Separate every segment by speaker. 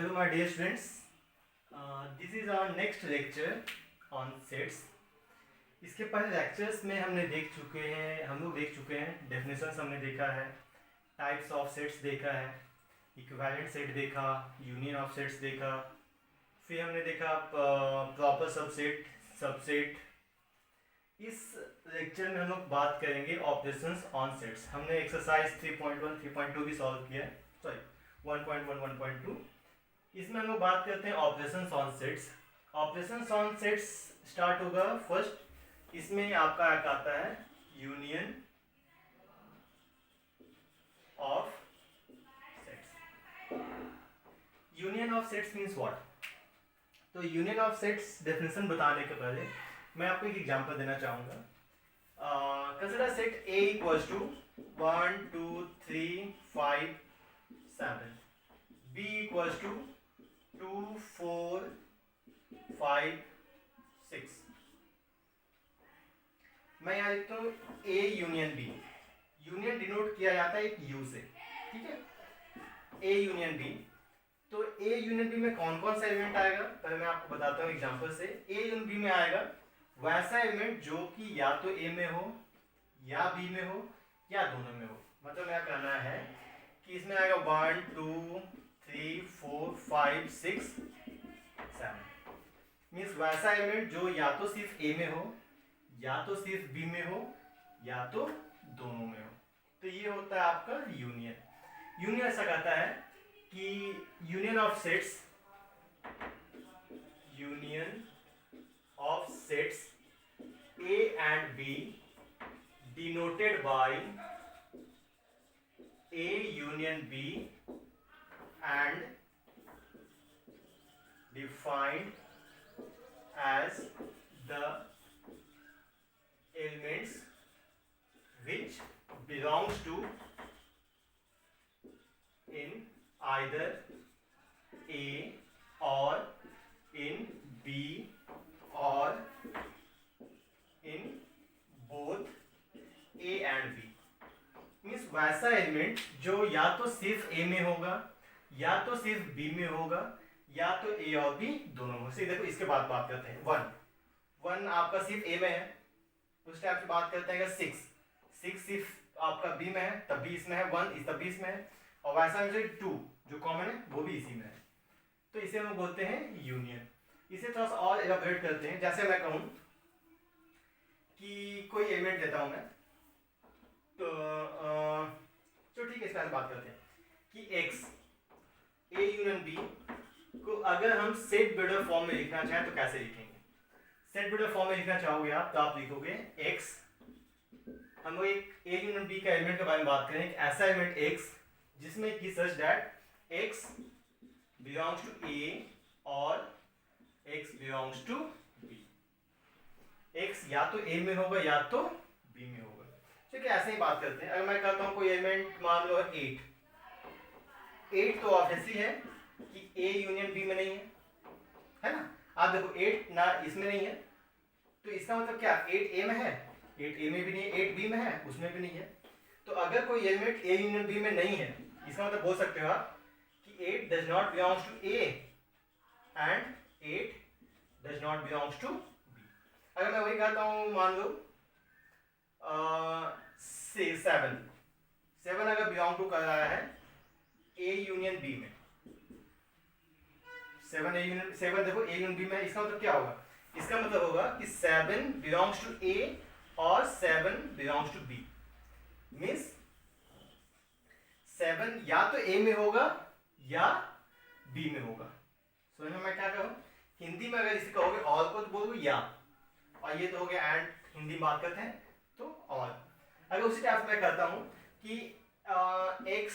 Speaker 1: Hello my dear students, this is our next lecture on sets. इसके पहले lectures में हम लोग देख चुके हैं डेफिनेशंस हमने देखा है, टाइप्स ऑफ सेट्स देखा है, इक्विवेलेंट सेट देखा, यूनियन ऑफ सेट्स देखा, फिर हमने देखा प्रॉपर सबसेट। इस लेक्चर में हम लोग बात करेंगे ऑपरेशंस ऑन सेट्स। हमने एक्सरसाइज 3.1 3.2 भी सॉल्व किया है, सॉरी 1.1 1.2। इसमें हम लोग बात करते हैं operations on sets. Operations on sets start होगा फर्स्ट, इसमें आपका आता है union of sets. Union of sets means what? तो यूनियन ऑफ सेट्स डेफिनेशन बताने के पहले मैं आपको एक एग्जांपल देना चाहूँगा। Consider set A equals to 1 2 3 5 7, B equals to 2 4 5 6। मैं यहाँ लिखता हूँ A union B। Union denote किया जाता है एक U से, ठीक है। A यूनियन B, तो A यूनियन B में कौन कौन सा एलिमेंट आएगा पहले मैं आपको बताता हूँ एग्जांपल से। A यूनियन B में आएगा वैसा एलिमेंट जो कि या तो A में हो या B में हो या दोनों में हो। मतलब क्या कहना है कि इसमें आएगा 1 2 3 4 5 6 7, मीन्स वैसा एलिमेंट जो या तो सिर्फ A में हो या तो सिर्फ B में हो या तो दोनों में हो। तो ये होता है आपका यूनियन। यूनियन ऐसा कहता है कि union of sets A and B denoted by A union B and defined as the elements which belongs to in either A or in B or in both A and B। Means वैसा element जो या तो सिर्फ A में होगा या तो सिर्फ B में होगा या तो A और B दोनों में। देखो इसके बाद बात करते हैं 1 आपका सिर्फ A में है, उस टाइप से बात करते हैं 6 सिर्फ आपका B में है तब भी इसमें है, 1 इस तब भी इसमें है, और वैसा में 2 जो कॉमन है वो भी इसी में है। तो इसे हम बोलते हैं यूनियन। इसे थोड़ा सा और एलाबोरेट करते हैं। जैसे मैं कहूँ कि कोई एलिमेंट लेता हूँ मैं, तो ठीक है, इस बात करते हैं कि x A यूनियन B को अगर हम सेट बिल्डर फॉर्म में लिखना चाहें तो कैसे लिखेंगे? सेट बिल्डर फॉर्म में लिखना चाहोगे आप तो आप लिखोगे x, हम लोग एक A यूनियन B का एलिमेंट के बारे में बात करें, एक ऐसा एलिमेंट x जिसमें कि such that x belongs to A और x belongs to B। x या तो A में होगा या तो B में होगा। ठीक है, ऐसे ही बात करते हैं। अगर मैं कहता हूँ कोई एलिमेंट मान लो 8 तो ऑब्वियसली है कि A यूनियन B में नहीं है ना। आप देखो 8 ना इसमें नहीं है, तो इसका मतलब क्या 8 A में है, 8 A में भी नहीं है, 8 B में है उसमें भी नहीं है। तो अगर कोई एलिमेंट A यूनियन B में नहीं है, इसका मतलब बोल सकते हो आप कि 8 does not belongs to A and 8 does not belongs to B। अगर मैं वही कहता हूँ मान लो 7 अगर बिलोंग टू कर रहा है A यूनियन B में, 7 देखो A यूनियन B में, इसका मतलब क्या होगा? इसका मतलब होगा कि 7 बिलोंग्स टू A और 7 बिलोंग्स टू B। मीन्स 7 या तो A में होगा या B में होगा। समझ में मैं क्या कहूँ? हिंदी में अगर इसे कहोगे और को तो बोलोगे या, और ये तो हो गया एंड, हिंदी में बात करते हैं तो और। अगर उसी टाइप मैं कहता हूँ कि x,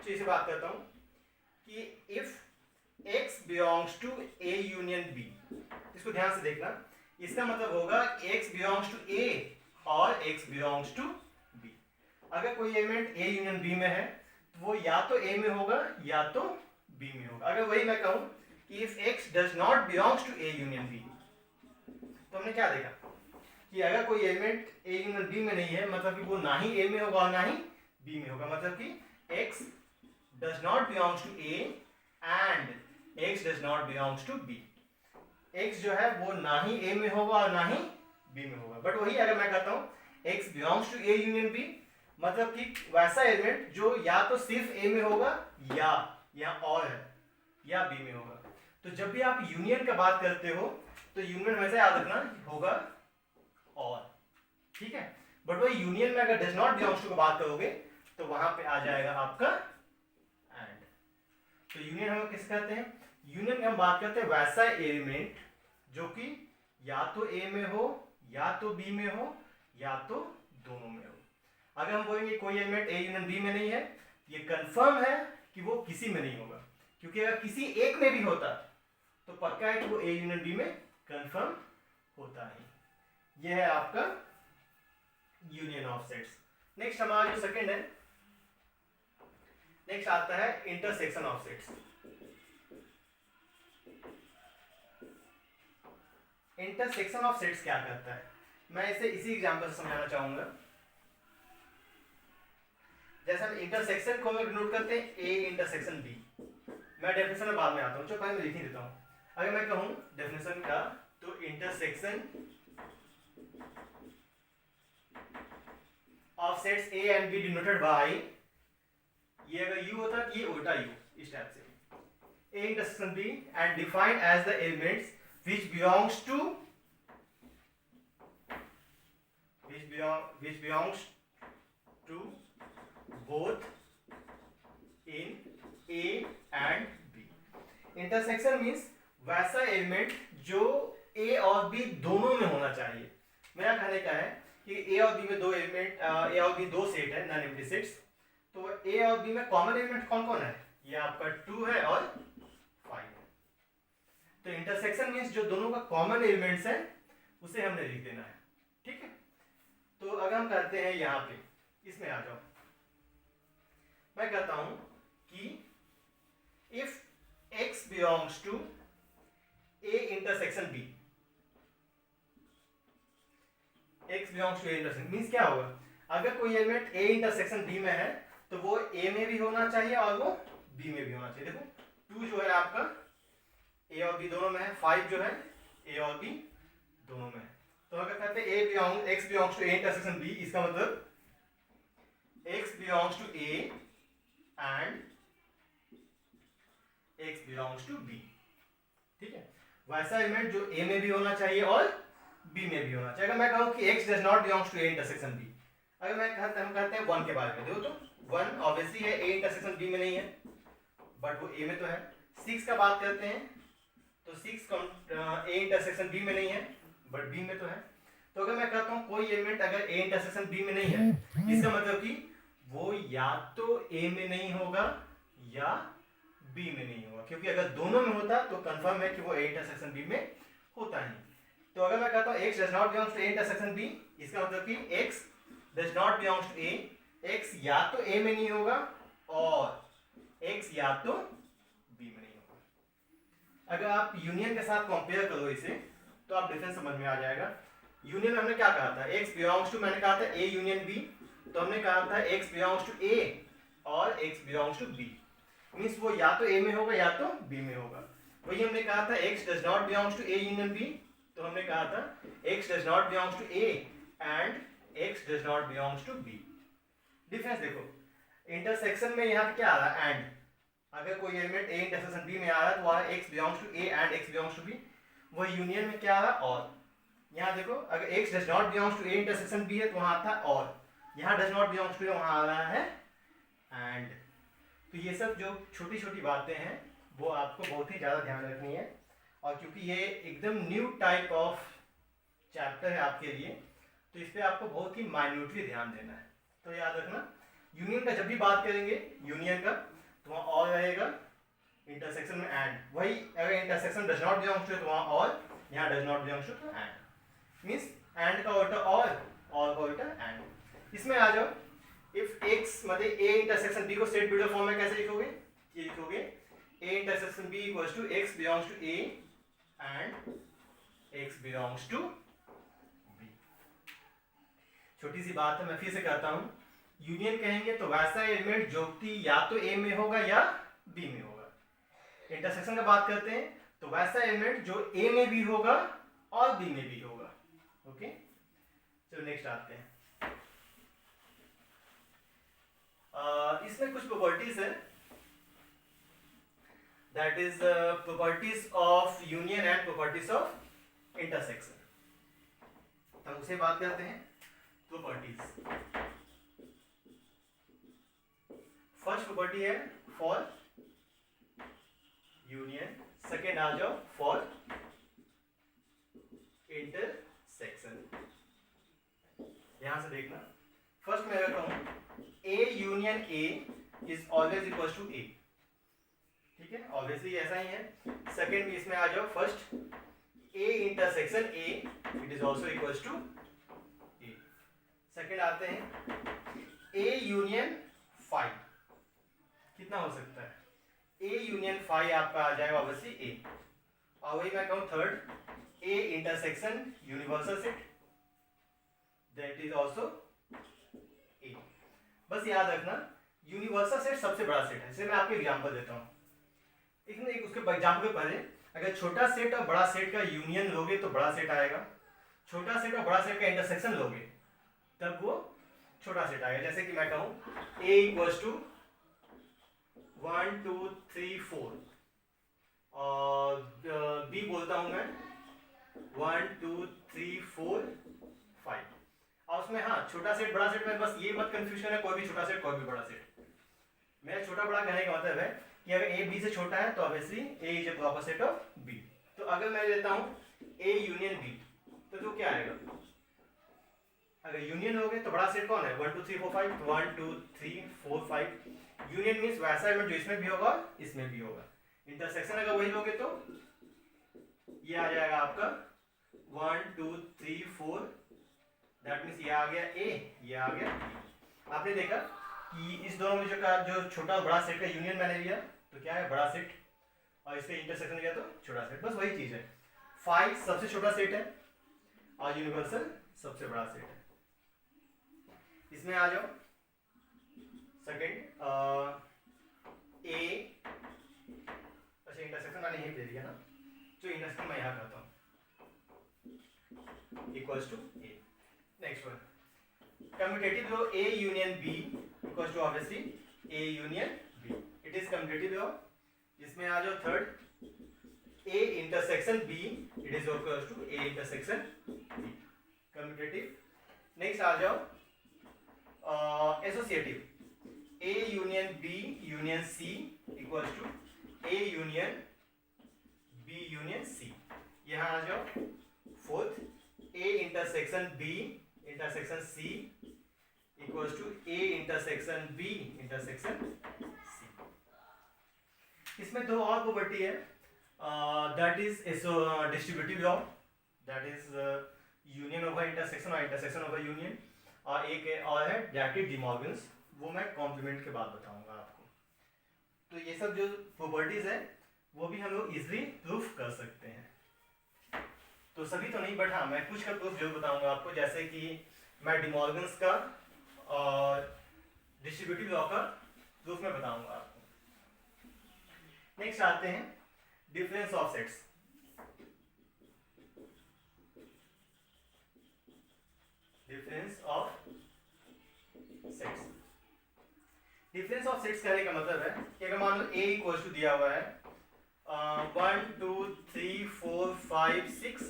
Speaker 1: इसे बात करता हूँ कि if x belongs to A union B, इसको ध्यान से देखना, इसका मतलब होगा x बिलोंग्स टू A और x बिलोंग्स टू B। अगर कोई एलिमेंट A यूनियन B में है तो वो या तो A में होगा या तो B में होगा। अगर वही मैं कहूँ कि if x does not belongs to A union B, तो हमने क्या देखा कि अगर कोई एलिमेंट A यूनियन B में नहीं है, मतलब कि वो ना ही A में होगा और ना ही B में होगा। मतलब कि x does not belongs to A and x does not belongs to B. x जो है वो ना ही a में होगा और ना ही b में होगा। बट वही अगर मैं कहता हूँ x belongs to a union b, मतलब कि वैसा एलिमेंट जो या तो सिर्फ a में होगा या और है या b में होगा। तो जब भी आप यूनियन का बात करते हो तो यूनियन हमेशा याद रखना होगा और, ठीक है। बट वही यूनियन में अगर डज नॉट बिलोंग्स टू की बात करोगे तो वहां पे आ जाएगा आपका एंड। तो यूनियन हम किस कहते हैं? यूनियन में हम बात करते हैं वैसा एलिमेंट जो कि या तो ए में हो या तो बी में हो या तो दोनों में हो। अगर हम बोलेंगे कोई एलिमेंट ए यूनियन बी में नहीं है, ये कंफर्म है कि वो किसी में नहीं होगा, क्योंकि अगर किसी एक में भी होता तो पक्का है कि वो ए यूनियन बी में कंफर्म होता है। ये है आपका यूनियन ऑफ सेट्स। नेक्स्ट हमारा जो सेकंड है, नेक्स्ट आता है intersection of sets. Intersection of sets क्या करता है, मैं इसे इसी एग्जांपल से समझाना चाहूंगा। जैसे हम इंटरसेक्शन को डिनोट करते हैं ए इंटरसेक्शन बी। मैं डेफिनेशन में बाद में आता हूं, जो पहले मैं लिख ही देता हूं। अगर मैं कहूं डेफिनेशन का, तो intersection of sets A and B denoted by, ये अगर यू होता कि ये उल्टा यू, इस टाइप से A intersection B and defined as the elements which belongs to both in A and B। Intersection means वैसा एलिमेंट जो A और B दोनों में होना चाहिए। मेरा कहने का है कि A और B में दो एलिमेंट, A और B दो सेट है, नॉन एम्प्टी सेट्स। तो A और B में कॉमन एलिमेंट कौन कौन है? ये आपका 2 है और 5 है। तो इंटरसेक्शन मीन्स जो दोनों का कॉमन एलिमेंट्स है उसे हमने लिख देना है, ठीक है। तो अगर हम कहते हैं यहां पे, इसमें आ जाओ, मैं कहता हूं कि if x belongs to A intersection B, x belongs to A intersection means क्या होगा? अगर कोई एलिमेंट A इंटरसेक्शन B में है तो वो A में भी होना चाहिए और वो B में भी होना चाहिए। देखो 2 जो है आपका A और B दोनों में है, 5 जो है A और B दोनों में है। तो अगर कहते हैं x belongs to A intersection B, इसका मतलब x belongs to A and x belongs to B, ठीक है। वैसा एलिमेंट जो A में भी होना चाहिए और B में भी होना चाहिए। अगर मैं कहूं कि x does not belongs to A intersection B, अगर मैं हम कहते हैं 1 के बारे में, देखो तो 1 ऑब्वियसली है A इंटरसेक्शन B में नहीं है, बट वो A में तो है। 6 का बात करते हैं तो 6 A इंटरसेक्शन B में नहीं है, बट B में तो है। तो अगर मैं कहता हूँ कोई एलिमेंट अगर A इंटरसेक्शन B में नहीं है, इसका मतलब कि वो या तो A में नहीं होगा या B में नहीं होगा, क्योंकि अगर दोनों में होता तो कंफर्म है कि वो A इंटरसेक्शन B में होता ही। तो अगर मैं कहता हूँ x does not belongs to A intersection B, इसका मतलब कि x does not belongs to A, x या तो A में नहीं होगा और x या तो B में नहीं होगा। अगर आप यूनियन के साथ कंपेयर करो इसे तो आप डिफरेंस समझ में आ जाएगा। यूनियन में हमने क्या कहा था? x belongs to, मैंने कहा था A यूनियन B, तो हमने कहा था x belongs to A और x belongs to B, means वो या तो A में होगा या तो B में होगा। वही हमने कहा था x does not belongs to A union B, तो हमने कहा था x does not belongs to A and x does not belongs to B। Difference देखो, इंटरसेक्शन में यहाँ क्या आ रहा है? एंड। अगर कोई एलिमेंट A इंटरसेक्शन B में आ रहा है तो वहाँ x belongs to A and x belongs to B। वो यूनियन में क्या आ रहा है? और। यहाँ देखो, अगर x does not belongs to A intersection B है तो वहाँ था और, यहाँ does not belongs to A, वहाँ आ रहा है एंड। तो ये सब जो छोटी छोटी बातें हैं वो आपको बहुत ही ज़्यादा ध्यान रखनी है, और क्योंकि ये एकदम न्यू टाइप ऑफ चैप्टर है आपके लिए, तो इस पर आपको बहुत ही माइन्यूटली ध्यान देना है। तो याद रखना, यूनियन का जब भी बात करेंगे यूनियन का तो वहाँ और रहेगा, इंटरसेक्शन में एंड। वही अगर intersection does not belongs to तो वहाँ और, यहाँ डज नॉट बिलोंग्स टू तो एंड। मीन्स एंड का उल्टा और का उल्टा एंड। इसमें आ जाओ, इफ x मतलब A इंटरसेक्शन B को स्टेट बिल्डर फॉर्म में कैसे लिखोगे? ये लिखोगे A intersection B equals to x belongs to A and x belongs to B। छोटी सी बात है, मैं फिर से कहता हूँ, यूनियन कहेंगे तो वैसा एलिमेंट जो कि या तो A में होगा या B में होगा। इंटरसेक्शन का बात करते हैं तो वैसा एलिमेंट जो ए में भी होगा और बी में भी होगा। ओके, चलो नेक्स्ट आते हैं। इसमें कुछ प्रॉपर्टीज है, that is properties of union and properties of intersection. तो उसे बात करते हैं प्रॉपर्टीज। फर्स्ट प्रॉपर्टी है फॉर यूनियन, सेकेंड आ जाओ फॉर इंटरसेक्शन। यहां से देखना, फर्स्ट मैं अगर कहूं A union A is always equal to A, ठीक है, ऑब्वियसली ऐसा ही है। सेकेंड इसमें आ जाओ, first A intersection A it is also equal to A. Second आते हैं ए यूनियन फाइव, कितना हो सकता है, ए यूनियन फाइव आपका आ जाएगा ऑब्वियसली ए। और वही मैं कहूं third A intersection universal set that is also a. बस याद रखना यूनिवर्सल सेट सबसे बड़ा सेट है। जैसे मैं आपको एग्जांपल देता हूं, एक उसके एग्जांपल के पहले अगर छोटा सेट और बड़ा सेट का यूनियन लोगे तो बड़ा सेट आएगा, छोटा सेट और बड़ा सेट का इंटरसेक्शन लोगे तब वो छोटा सेट आएगा। जैसे कि मैं कहूं ए इक्वल्स टू 1 2 3 4 और बी बोलता हूं मैं 1 2 3 4 5। और उसमें हाँ छोटा सेट बड़ा सेट में बस ये मत कंफ्यूजन है, कोई भी छोटा सेट कोई भी बड़ा सेट। मेरा छोटा बड़ा कहने का मतलब है कि अगर ए बी से छोटा है तो obviously A is a proper set of B. तो अगर मैं लेता हूं ए यूनियन बी तो क्या आएगा, अगर यूनियन हो गए तो बड़ा सेट कौन है 1 2 3 4 5, 1 2 3 4 5। यूनियन मींस वैसा एलिमेंट जो इसमें भी होगा इसमें भी होगा। इंटरसेक्शन अगर वही लोगे तो ये आ जाएगा आपका 1 2 3 4, दैट मींस ये आ गया ए, ये आ गया B। आपने देखा कि इस दोनों में जो छोटा और बड़ा सेट का यूनियन मैंने लिया तो क्या है बड़ा सेट, और इसके इंटरसेक्शन लिया तो छोटा सेट, बस वही चीज है। 5 सबसे छोटा सेट है और यूनिवर्सल सबसे बड़ा सेट है। इसमें आ जाओ सेकंड ए, अच्छा इंटरसेक्शन मैंने यही दे दिया ना, जो इंटरसेक्शन मैं यहाँ करता हूँ equals to A. Next one commutative law A union B equals to obviously A union B, it is commutative law. इसमें आ जाओ third A intersection B it is equals to A intersection B, commutative. Next आ जाओ associative A union B union C equals to A union B union C. यहां आ जाओ fourth A intersection B intersection C equals to A intersection B intersection सी। इसमें दो और property है, that is distributive law, that is union over intersection और intersection over union, और एक और है दैट इज डिमॉर्गन्स, वो मैं कॉम्प्लीमेंट के बाद बताऊंगा आपको। तो ये सब जो प्रॉपर्टीज है वो भी हम लोग इजिली प्रूफ कर सकते हैं। तो सभी तो नहीं बट हाँ मैं कुछ का प्रूफ जरूर बताऊंगा आपको, जैसे कि मैं डिमॉर्गन्स का और डिस्ट्रीब्यूटिव लॉ का प्रूफ मैं बताऊंगा आपको। नेक्स्ट आते हैं difference of sets. Difference of sets, difference of sets कहने का मतलब है कि अगर मान लो a इक्वल टू दिया हुआ है 1 2 3 4 5 6,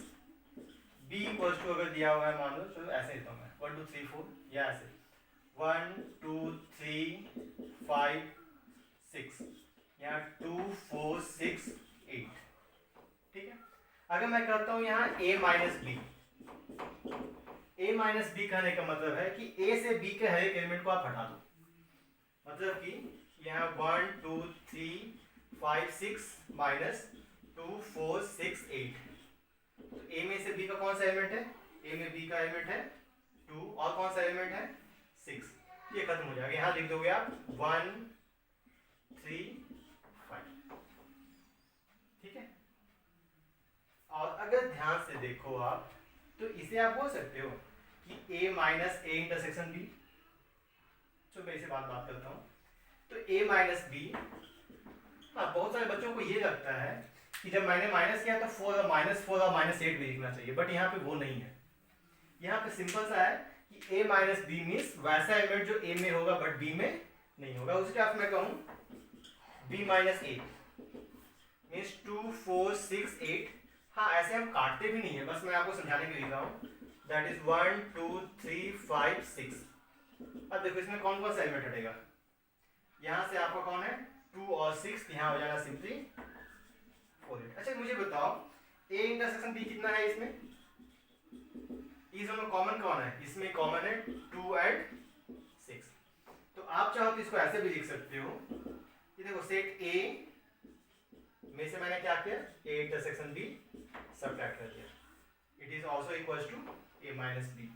Speaker 1: b इक्वल टू अगर दिया हुआ है मान लो, चलो ऐसे देता हूं मैं 1 2 3 4 या ऐसे 1 2 3 5 6 यहाँ 2 4 6 8, ठीक है। अगर मैं करता हूं यहाँ a minus B, a minus B कहने का मतलब है कि a से b के हर एक एलिमेंट को आप हटा दो, मतलब कि यहाँ 1 2 3 5 6 माइनस 2 4 6 8, तो a में से b का कौन सा एलिमेंट है, a में b का एलिमेंट है 2 और कौन सा एलिमेंट है 6, ये खत्म हो जाएगा। यहाँ लिख दोगे आप 1 3 5, ठीक है। और अगर ध्यान से देखो आप तो इसे आप बोल सकते हो कि a minus A intersection b, तो मैं इसे बात करता हूं। तो a माइनस बी हाँ, बहुत सारे बच्चों को ये लगता है कि जब मैंने माइनस किया तो 4 और -8 भी लिखना चाहिए, बट यहाँ पे वो नहीं है। यहाँ पे सिंपल सा है कि a माइनस बी मीन्स वैसा एलिमेंट जो a में होगा बट b में नहीं होगा। उसी टाइप मैं कहूँ b माइनस ए मीन्स 2 4 6 8। हाँ, ऐसे हम काटते भी नहीं है, बस मैं आपको समझाने के लिए लिख रहा हूँ। That is 1 2 3 5 6। अब देखो इसमें कौन कौन सा एलिमेंट हटेगा। यहाँ से आपका कौन है 2 और 6, यहाँ हो जाएगा सिंपली 4 8। अच्छा मुझे बताओ a इंटरसेक्शन b कितना है इसमें? इस दोनों कॉमन कौन है? इसमें कॉमन है 2 एंड 6। तो आप चाहो तो इसको ऐसे भी लिख सकते हो कि देखो सेट A में से मैंने क्या किया A इंटरसेक्शन B सबट्रैक्ट कर दिया। It is also equals to A minus B।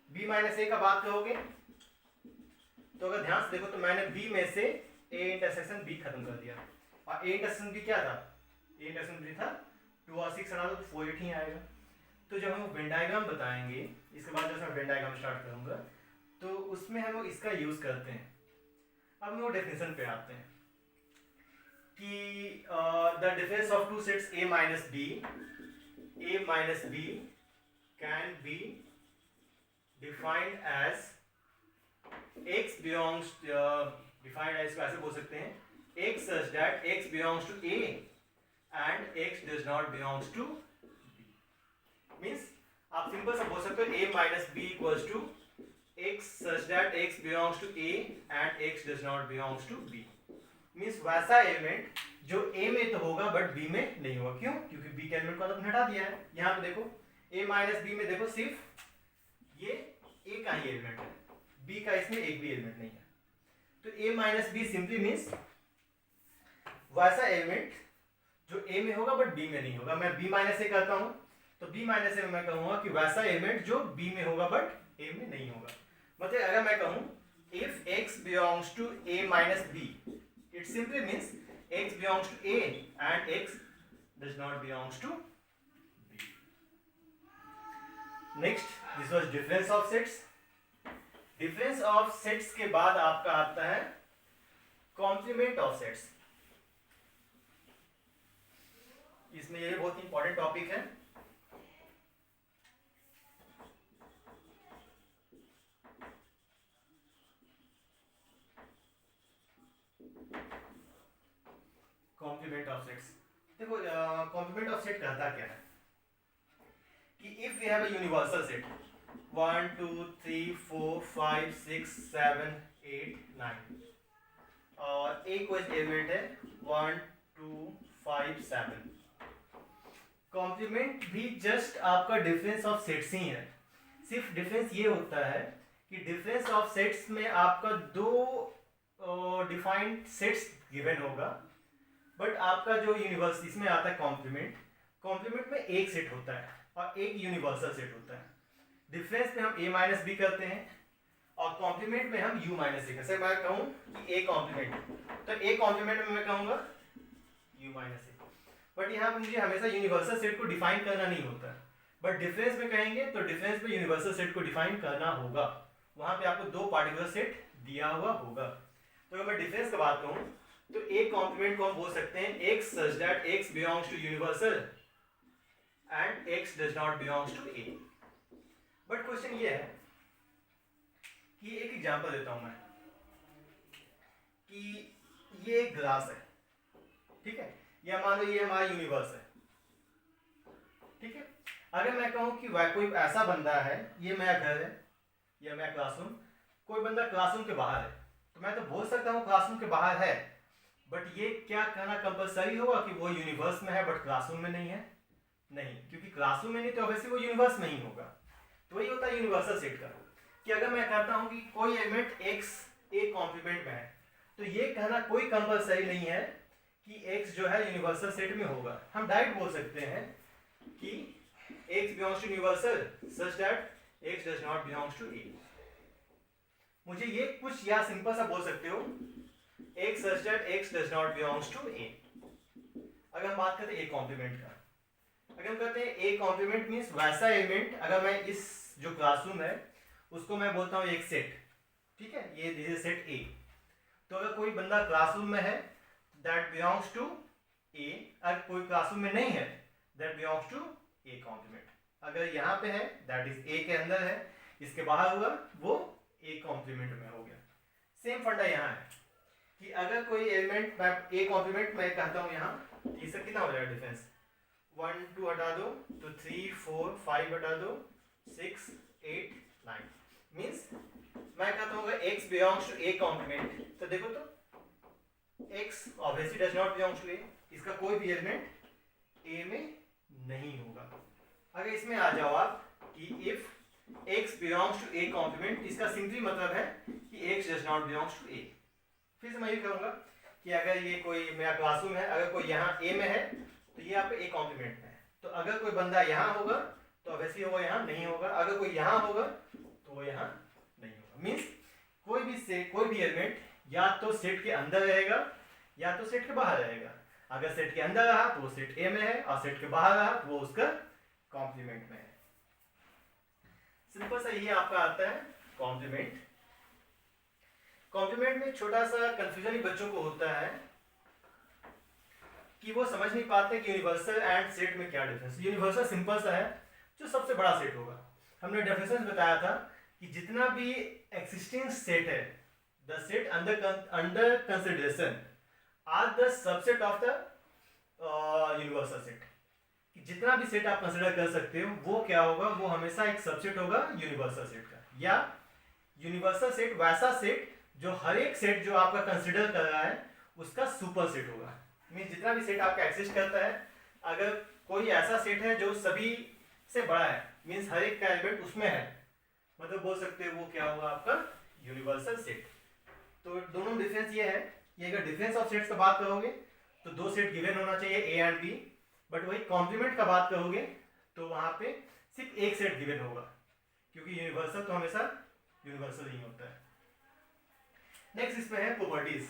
Speaker 1: B minus A का बात करोगे तो अगर ध्यान से देखो तो मैंने B में से A इंटरसेक्शन B खत्म कर दिया। और A इंटरसेक्शन B क्या था? A इंटरसेक्शन B था 2 और 6 हटा दो तो 4 8 ही आएगा। तो जब हम वेन डायग्राम बताएंगे, इसके बाद जब मैं वेन डायग्राम स्टार्ट करूंगा तो उसमें हम लोग इसका यूज करते हैं। अब हम लोग डेफिनेशन पे आते हैं कि the difference of two sets a minus b can be defined as x belongs defined as, ऐसे बोल सकते हैं x such that x belongs to a and x does not belongs to means आप simple सा बोल सकते हो a minus B equals to x such that x belongs to a and x does not belongs to b। Means वैसा element जो a में तो होगा बट b में नहीं होगा। क्यों? क्योंकि b के एलिमेंट को तो हटा दिया है। यहाँ पे देखो a माइनस बी में देखो सिर्फ ये a का ही एलिमेंट है, b का इसमें एक भी एलिमेंट नहीं है। तो a minus be simply means वैसा एलिमेंट जो a में होगा बट b में नहीं होगा। मैं b माइनस ए करता हूँ तो b माइनस ए में मैं कहूँगा कि वैसा एलिमेंट जो b में होगा बट a में नहीं होगा। मतलब अगर मैं कहूँ if x belongs to a minus b, it simply means x belongs to a and x does not belongs to b। Next, this was difference of sets। difference of sets के बाद आपका आता है complement of sets। इसमें ये बहुत important topic है। Complement of sets. देखो कॉम्प्लीमेंट ऑफ सेट कहता क्या है कि if we have a universal set 1 2 3 4 5 6 7 8 9 और एक कोई एलिमेंट है 1 2 5 7। कॉम्प्लीमेंट भी जस्ट आपका डिफरेंस ऑफ सेट्स ही है। सिर्फ डिफरेंस ये होता है कि डिफरेंस ऑफ सेट्स में आपका दो डिफाइंड सेट्स गिवन होगा बट आपका जो यूनिवर्स इसमें आता है कॉम्प्लीमेंट, कॉम्प्लीमेंट में एक सेट होता है और एक यूनिवर्सल सेट होता है। डिफरेंस में हम a माइनस बी करते हैं और कॉम्प्लीमेंट में हम u माइनस ए। जैसे मैं कहूँ कि a कॉम्प्लीमेंट तो a कॉम्प्लीमेंट में मैं कहूँगा u माइनस ए। बट यहाँ पे मुझे हमेशा यूनिवर्सल सेट को डिफाइन करना नहीं होता, बट डिफरेंस में कहेंगे तो डिफरेंस में यूनिवर्सल सेट को डिफाइन करना होगा। वहाँ पे आपको दो पार्टिकुलर सेट दिया हुआ होगा। तो अगर मैं डिफरेंस की बात कहूँ तो एक कॉम्प्लीमेंट को हम बोल सकते हैं x such that x belongs to universal and x does not belongs to a। But question ये है कि एक एग्जांपल देता हूं मैं कि ये एक ग्लास है, ठीक है, या मान लो ये हमारा यूनिवर्स है, ठीक है। अगर मैं कहूं कि वह कोई ऐसा बंदा है, ये मेरा घर है या मेरा क्लासरूम, कोई बंदा क्लासरूम के बाहर है तो मैं तो बोल सकता हूँ क्लासरूम के बाहर है, बट ये क्या कहना कंपलसरी होगा कि वो यूनिवर्स में है बट क्लासरूम में नहीं है? नहीं, क्योंकि क्लासरूम में नहीं तो ऑब्वियसली वो यूनिवर्स में ही होगा। तो वही होता है यूनिवर्सल सेट का कि अगर मैं कहता हूँ कि कोई एलिमेंट x एक कॉम्प्लीमेंट में है तो ये कहना कोई कंपलसरी नहीं है कि x जो है यूनिवर्सल सेट में होगा। हम डायरेक्ट बोल सकते हैं कि x belongs to universal such that x does not belongs to a। मुझे ये कुछ या सिंपल सा बोल सकते हो x such that x does not belongs to a। अगर हम बात करते हैं a कॉम्प्लीमेंट का, अगर हम कहते हैं a कॉम्प्लीमेंट मींस वैसा एलिमेंट, अगर मैं इस जो क्लासरूम है उसको मैं बोलता हूँ एक सेट, ठीक है, ये दिस इज सेट a। तो अगर कोई बंदा क्लासरूम में है दैट बिलोंग्स टू ए, अगर कोई क्लासरूम में नहीं है that belongs to A complement. अगर यहाँ पे है दैट इज ए के अंदर है, इसके बाहर हुआ वो ए कॉम्प्लीमेंट में हो गया। सेम फंडा यहाँ है कि अगर कोई एलिमेंट मैं ए कॉम्प्लीमेंट में कहता हूँ यहाँ, इसका कितना हो जाएगा डिफरेंस, 1 2 हटा दो तो 3 4 5 हटा दो 6 8 9, मीन्स मैं कहता हूँ अगर x belongs to A complement, तो देखो तो x obviously does not belongs to A, इसका कोई भी एलिमेंट ए में नहीं होगा। अगर इसमें आ जाओ आप कि if x belongs to A complement, इसका सिंपली मतलब है कि x does not belongs to A. फिर से मैं ये कहूँगा कि अगर ये कोई मेरा क्लासरूम है, अगर कोई यहाँ ए में है तो ये आपका ए कॉम्प्लीमेंट में है, तो अगर कोई बंदा यहाँ होगा तो ऑब्वियसली वो यहाँ नहीं होगा, अगर कोई यहाँ होगा तो वो यहाँ नहीं होगा। मीन्स कोई भी एलिमेंट या तो सेट के अंदर रहेगा या तो सेट के बाहर रहेगा। अगर सेट के अंदर रहा तो वो सेट ए में है, और सेट के बाहर रहा तो वो उसका कॉम्प्लीमेंट में है। सिंपल सा ये आपका आता है कॉम्प्लीमेंट। कॉम्प्लीमेंट में छोटा सा कंफ्यूजन ही बच्चों को होता है कि वो समझ नहीं पाते कि यूनिवर्सल एंड सेट में क्या डिफरेंस। यूनिवर्सल सिंपल सा है, जो सबसे बड़ा सेट होगा। हमने डेफिनेशन बताया था कि जितना भी एक्सिस्टिंग सेट है, the set under consideration are the subset of the universal set. जितना भी सेट आप कंसिडर कर सकते हो वो क्या होगा, वो हमेशा एक सबसेट होगा यूनिवर्सल सेट का। या यूनिवर्सल सेट वैसा सेट जो हर एक सेट जो आपका कंसिडर कर रहा है उसका सुपर सेट होगा। मीन जितना भी सेट आपका एक्सिस्ट करता है, अगर कोई ऐसा सेट है जो सभी से बड़ा है, मीन्स हर एक का एलिमेंट उसमें है, मतलब बोल सकते हो वो क्या होगा आपका यूनिवर्सल सेट। तो दोनों डिफरेंस ये है कि अगर डिफरेंस ऑफ सेट्स का बात करोगे तो दो सेट गिवन होना चाहिए ए एंड बी, बट वही कॉम्प्लीमेंट का बात करोगे तो वहां पे सिर्फ एक सेट गिवन होगा, क्योंकि यूनिवर्सल तो हमेशा यूनिवर्सल ही होता है। नेक्स्ट इसमें है properties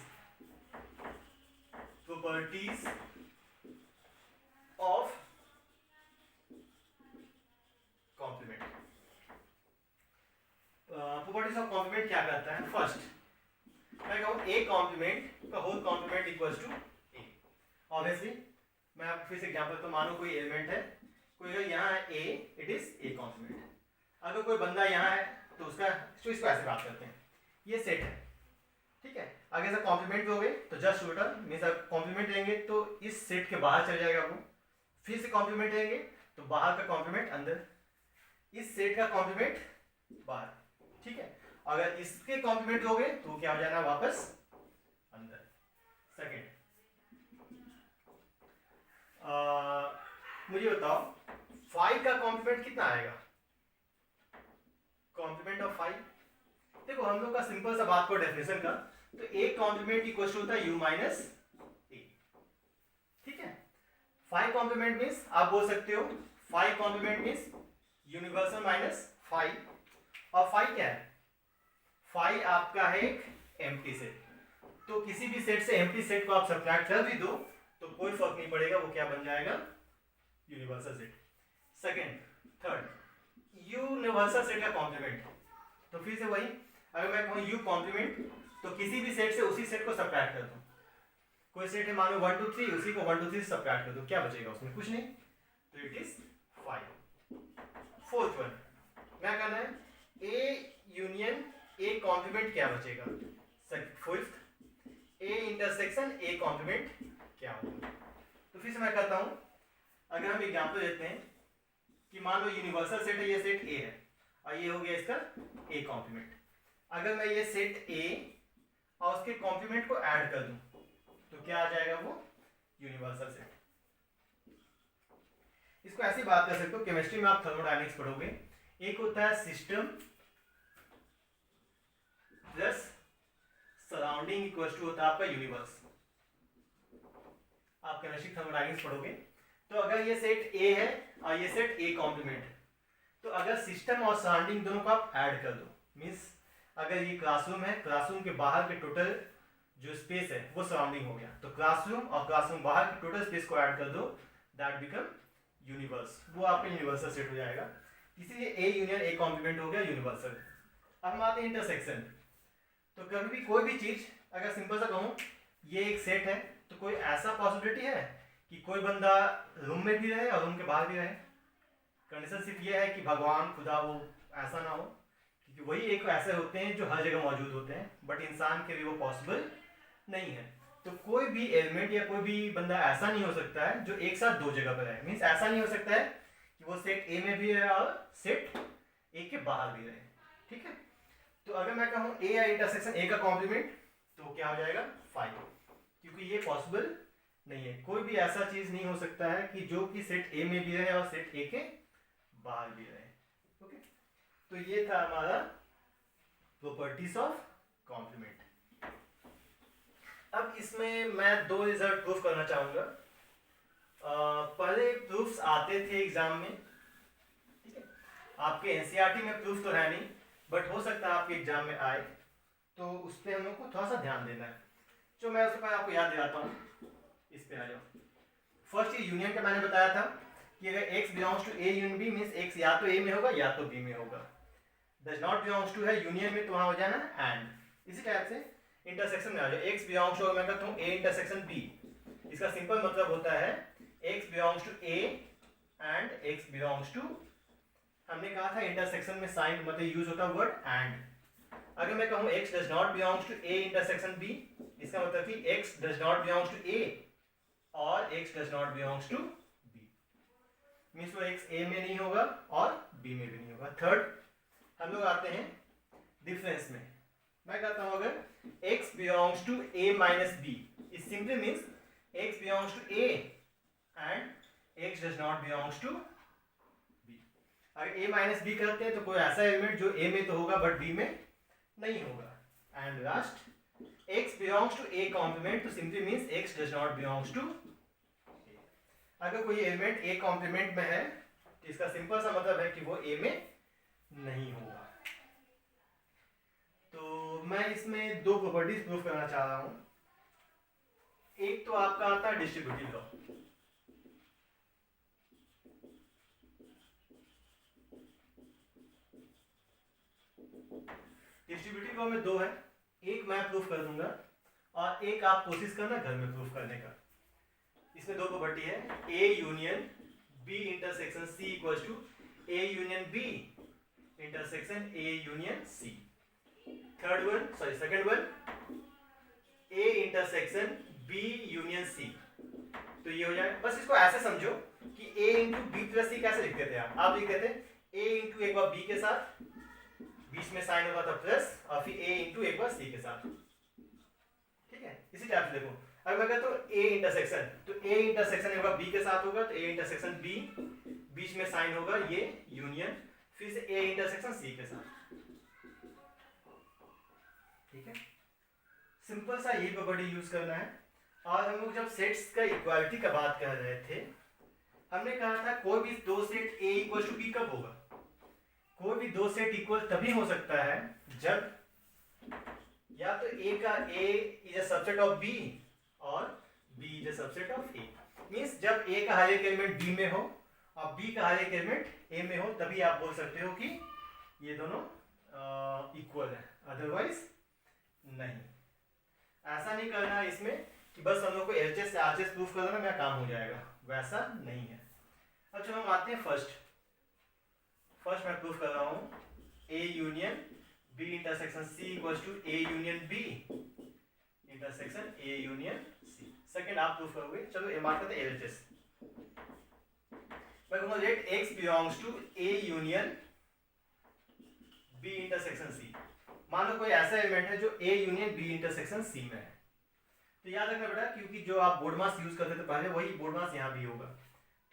Speaker 1: of complement. Properties of complement क्या करता है, फर्स्ट मैं कहूँ ए कॉम्प्लीमेंट का whole complement equals to A. Obviously मैं आपको फिर से एग्जांपल, तो मानो कोई एलिमेंट है, कोई अगर यहाँ है ए, इट इज ए कॉम्प्लीमेंट। अगर कोई बंदा यहाँ है तो उसका, तो इसको ऐसे बात करते हैं, ये सेट है, ठीक है। अगर ऐसा कॉम्प्लीमेंट दोगे तो जस्ट टोटल मीन्स कॉम्प्लीमेंट लेंगे तो इस सेट के बाहर चल जाएगा वो, फिर से कॉम्प्लीमेंट लेंगे तो बाहर का कॉम्प्लीमेंट अंदर, इस सेट का कॉम्प्लीमेंट बाहर, ठीक है। अगर इसके कॉम्प्लीमेंट दोगे तो क्या हो जाना वापस अंदर। सेकेंड, मुझे बताओ 5 का कॉम्प्लीमेंट कितना आएगा, कॉम्प्लीमेंट ऑफ 5। देखो हम लोग का सिंपल सा बात को डेफिनेशन का, तो ए कॉम्प्लीमेंट इक्वल टू होता है यू माइनस ए, ठीक है। 5 कॉम्प्लीमेंट मीन्स आप बोल सकते हो 5 कॉम्प्लीमेंट मीन्स यूनिवर्सल माइनस 5, और 5 क्या है, 5 आपका है एक एम्प्टी सेट। तो किसी भी सेट से एम्प्टी सेट को आप सब्ट्रैक्ट कर भी दो तो कोई फर्क नहीं पड़ेगा, वो क्या बन जाएगा universal set. Second, third, universal set का कॉम्प्लीमेंट, तो फिर से वही, अगर मैं कहूँ यू कॉम्प्लीमेंट तो किसी भी सेट से उसी सेट को सब्ट्रैक्ट कर दो। कोई सेट है मानो 1 2 3, उसी को 1 2 3 से सब्ट्रैक्ट कर दो, क्या बचेगा उसमें, कुछ नहीं, तो इट इज 5। फोर्थ वन क्या करना है, ए यूनियन ए कॉम्प्लीमेंट क्या बचेगा, fifth, A intersection A complement क्या होगा। तो फिर से मैं कहता हूं, अगर हम एग्जांपल लेते हैं कि मान लो यूनिवर्सल सेट है, ये सेट ए है और ये हो गया इसका ए कॉम्प्लीमेंट। अगर मैं ये सेट ए और उसके कॉम्प्लीमेंट को ऐड कर दूं तो क्या आ जाएगा, वो यूनिवर्सल सेट। इसको ऐसी बात कर सकते हो, केमिस्ट्री में आप थर्मोडायनेमिक्स पढ़ोगे, एक होता है system plus surrounding equal to होता है आपका यूनिवर्स। आप केमिस्ट्री थर्मोडायनेमिक्स पढ़ोगे, तो अगर ये सेट ए है और ये सेट ए कॉम्प्लीमेंट है, तो अगर सिस्टम और सराउंडिंग दोनों को आप ऐड कर दो, मीन्स अगर ये क्लासरूम है, क्लासरूम के बाहर के टोटल जो स्पेस है वो सराउंडिंग हो गया, तो क्लासरूम और क्लासरूम बाहर के टोटल स्पेस को ऐड कर दो, दैट बिकम यूनिवर्स, वो आपका यूनिवर्सल सेट हो जाएगा। इसीलिए ए यूनियन ए कॉम्प्लीमेंट हो गया यूनिवर्सल। अब हम आते हैं इंटरसेक्शन। तो कभी भी कोई भी चीज, अगर सिंपल सा कहूँ ये एक सेट है, तो तो कोई ऐसा पॉसिबिलिटी है कि कोई बंदा रूम में भी रहे और रूम के बाहर भी रहे? कंडीशन सिर्फ ये है कि भगवान खुदा वो ऐसा ना हो, क्योंकि वही एक ऐसे होते हैं जो हर जगह मौजूद होते हैं, बट इंसान के लिए वो पॉसिबल नहीं है। तो कोई भी एलिमेंट या कोई भी बंदा ऐसा नहीं हो सकता है जो एक साथ दो जगह पर है। मीन्स ऐसा नहीं हो सकता है कि वो सेट ए में भी रहे और सेट ए के बाहर भी रहे। ठीक है, तो अगर मैं कहूँ ए या इंटरसेक्शन ए का कॉम्प्लीमेंट तो क्या हो जाएगा 5, क्योंकि ये पॉसिबल नहीं है। कोई भी ऐसा चीज नहीं हो सकता है कि जो कि सेट ए में भी रहे और सेट ए के बाहर भी रहे। ओके, तो ये था हमारा प्रॉपर्टीज ऑफ कॉम्प्लीमेंट। अब इसमें मैं दो रिजल्ट प्रूफ करना चाहूंगा। पहले प्रूफ्स आते थे एग्जाम में, ठीक है, आपके एनसीईआरटी में प्रूफ तो है नहीं, बट हो सकता है आपके एग्जाम में आए, तो उस पर हम लोग को थोड़ा सा ध्यान देना है। जो मैं उसके पहले आपको याद दिलाता हूँ, इस पे आ जाओ। फर्स्ट ये यूनियन का मैंने बताया था कि अगर x belongs to A union B means x या तो a में होगा या तो b में होगा। डज नॉट बिलोंग्स टू है यूनियन में, तो वहां हो जाना एंड। इसी टाइप से इंटरसेक्शन में आ जाओ, x बिलोंग्स टू, मैं कहता हूं a इंटरसेक्शन b, इसका सिंपल मतलब होता है x belongs to a and x belongs to, हमने कहा था इंटरसेक्शन में साइन मतलब यूज होता है वर्ड एंड। अगर मैं कहूं x does not belongs to a intersection b, इसका मतलब कि x does not belongs to a और x does not belongs to b, means वो x a में नहीं होगा और b में भी नहीं होगा। थर्ड हम लोग आते हैं डिफरेंस में। मैं कहता हूं अगर x belongs to a minus b, it simply means x belongs to a and x does not belongs to b। अगर a माइनस b करते हैं तो कोई ऐसा एलिमेंट जो a में तो होगा बट b में नहीं होगा। And last x belongs to a complement, तो simply means x does not belongs to a। अगर कोई एलिमेंट a कॉम्प्लीमेंट में है तो इसका सिंपल सा मतलब है कि वो a में नहीं होगा। तो मैं इसमें दो प्रॉपर्टीज प्रूफ करना चाह रहा हूं। एक तो आपका आता है डिस्ट्रीब्यूटिव लॉ। डिस्ट्रीब्यूटिव लॉ में दो है, एक मैं प्रूफ कर दूंगा और एक आप कोशिश करना घर में प्रूफ करने का। इसमें दो प्रॉपर्टी है, A union B intersection C equals to A union B intersection A union C. Third one, sorry second one, A intersection B union C. तो ये हो जाए, बस इसको ऐसे समझो कि a इंटू बी प्लस सी कैसे लिखते थे आप लिखते थे a इंटू एक बार b के साथ, बीच में साइन होगा था प्लस, और फिर a इंटू एक बार c के साथ। ठीक है, इसी टाइप से देखो, अगर मैं कहता हूं a इंटरसेक्शन, तो a इंटरसेक्शन एक बार b के साथ होगा तो a इंटरसेक्शन b, बीच में साइन होगा ये यूनियन, फिर से a इंटरसेक्शन c के साथ। ठीक है, सिंपल सा यही प्रॉपर्टी यूज करना है। और हम लोग जब सेट्स का इक्वालिटी का बात कर रहे थे, हमने कहा था कोई भी दो set a equal to b कब होगा? कोई भी दो सेट इक्वल तभी हो सकता है जब या तो a का a is a subset of b और b is a subset of a। Means जब a का हर एक एलिमेंट b में हो और b का हर एक एलिमेंट a में हो, तभी आप बोल सकते हो कि ये दोनों इक्वल है, अदरवाइज नहीं। ऐसा नहीं करना है इसमें कि बस हम लोग को एलएचएस से आरएचएस प्रूफ कर देना, मेरा काम हो जाएगा, वैसा नहीं है। अब चलो हम आते हैं फर्स्ट मैं प्रूफ कर रहा हूं A union B intersection C equals to A union B intersection A union C. Second आप प्रूफ करोगे, चलो ये मार्क करते हैं एलएचएस। मैं कहूंगा let X belongs to A union B intersection C. मान लो कोई ऐसा एलिमेंट है जो a union b intersection c में है, तो याद रखना बेटा, क्योंकि जो आप बोर्ड मास यूज करते थे पहले वही बोर्ड मास यहाँ भी होगा,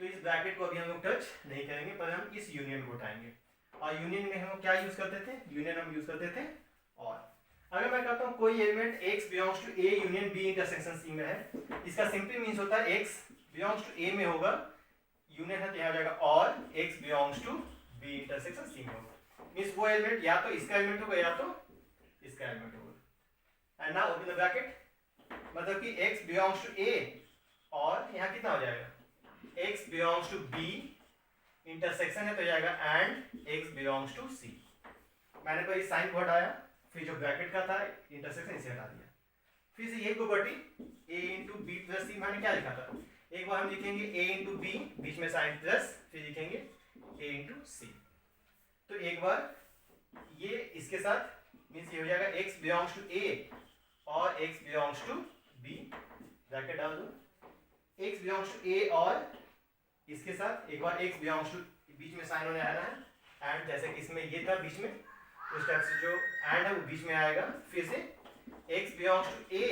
Speaker 1: तो इस ब्रैकेट को अभी हम लोग टच नहीं करेंगे, पर हम इस यूनियन को उठाएंगे। और यूनियन में हम क्या यूज करते थे? यूनियन हम यूज करते थे और। अगर मैं कहता हूँ कोई element x belongs to a union b intersection c में है, इसका सिंपली मीन्स होता है x बिलोंग्स टू a में होगा, यूनियन है तो यहाँ जाएगा, और x belongs to b intersection c में होगा। मीन्स वो एलिमेंट या तो इसका एलिमेंट होगा या तो इसका एलिमेंट होगा। And now open the bracket, मतलब कि x बिलोंग्स टू a और यहाँ कितना हो जाएगा, x belongs to b intersection है तो जाएगा and x belongs to c। मैंने पहले साइन को हटाया, फिर जो ब्रैकेट का था इंटरसेक्शन इसे हटा दिया, फिर से यही property a into B plus C मैंने क्या लिखा था, एक बार हम लिखेंगे a इंटू बी, बीच में साइन प्लस, फिर लिखेंगे a इंटू सी। तो एक बार ये इसके साथ मीन्स ये हो जाएगा x बिलोंग्स टू a और x belongs to b, bracket डाल दो, x बिलोंग्स टू a और इसके साथ एक बार x बिलोंग्स टू, बीच में साइन होने आना है, एंड जैसे कि इसमें ये था बीच में, उस टाइप से जो एंड है वो बीच में आएगा, फिर से x बिलोंग्स टू a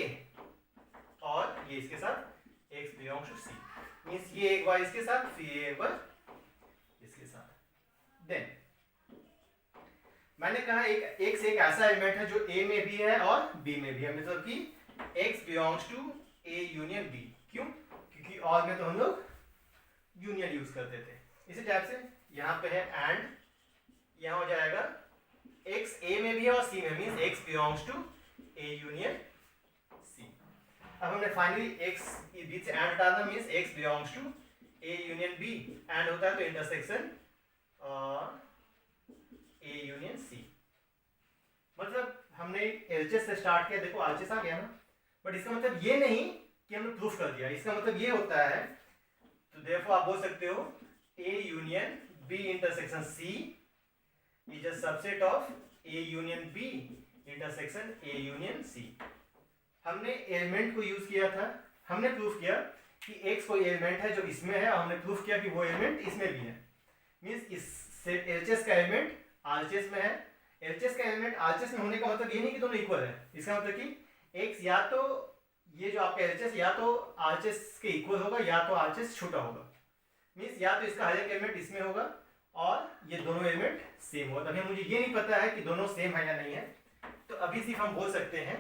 Speaker 1: और ये इसके साथ x belongs to c, means ये एक बार इसके साथ, फिर ये एक बार इसके साथ। देन मैंने कहा एक x एक ऐसा एलिमेंट है जो a में भी है और b में भी है, मतलब कि x belongs to a union b। क्यों? क्योंकि और में तो हम लोग यूनियन यूज करते थे। इसी टाइप से यहाँ पे है एंड, यहाँ हो जाएगा x a में भी है और c में, means x belongs to a union c। अब हमने फाइनली x बीच से एंड हटाना, means x belongs to a union b, and होता है तो इंटरसेक्शन a यूनियन c। मतलब हमने एलएचएस से स्टार्ट किया, देखो आरएचएस आ गया ना, बट इसका मतलब ये नहीं कि हमने प्रूफ कर दिया, इसका मतलब ये होता है, तो देयरफॉर आप बोल सकते हो a union b intersection c is a subset of a union b intersection a union c। हमने एलिमेंट को यूज किया था, हमने प्रूफ किया कि x कोई एलिमेंट है जो इसमें है, और हमने प्रूफ किया कि वो एलिमेंट इसमें भी है, मींस इस सेट एलएचएस का एलिमेंट आरएचएस में है। एलएचएस का एलिमेंट आरएचएस में होने का मतलब ये नहीं कि दोनों इक्वल है, इसका मतलब कि x या तो ये जो आपका एलएचएस या तो आरएचएस के इक्वल होगा या तो आरएचएस छोटा होगा, मींस या तो इसका हर एक एलिमेंट इसमें होगा और ये दोनों एलिमेंट सेम होगा। अभी मुझे ये नहीं पता है कि दोनों सेम है या नहीं है, तो अभी सिर्फ हम बोल सकते हैं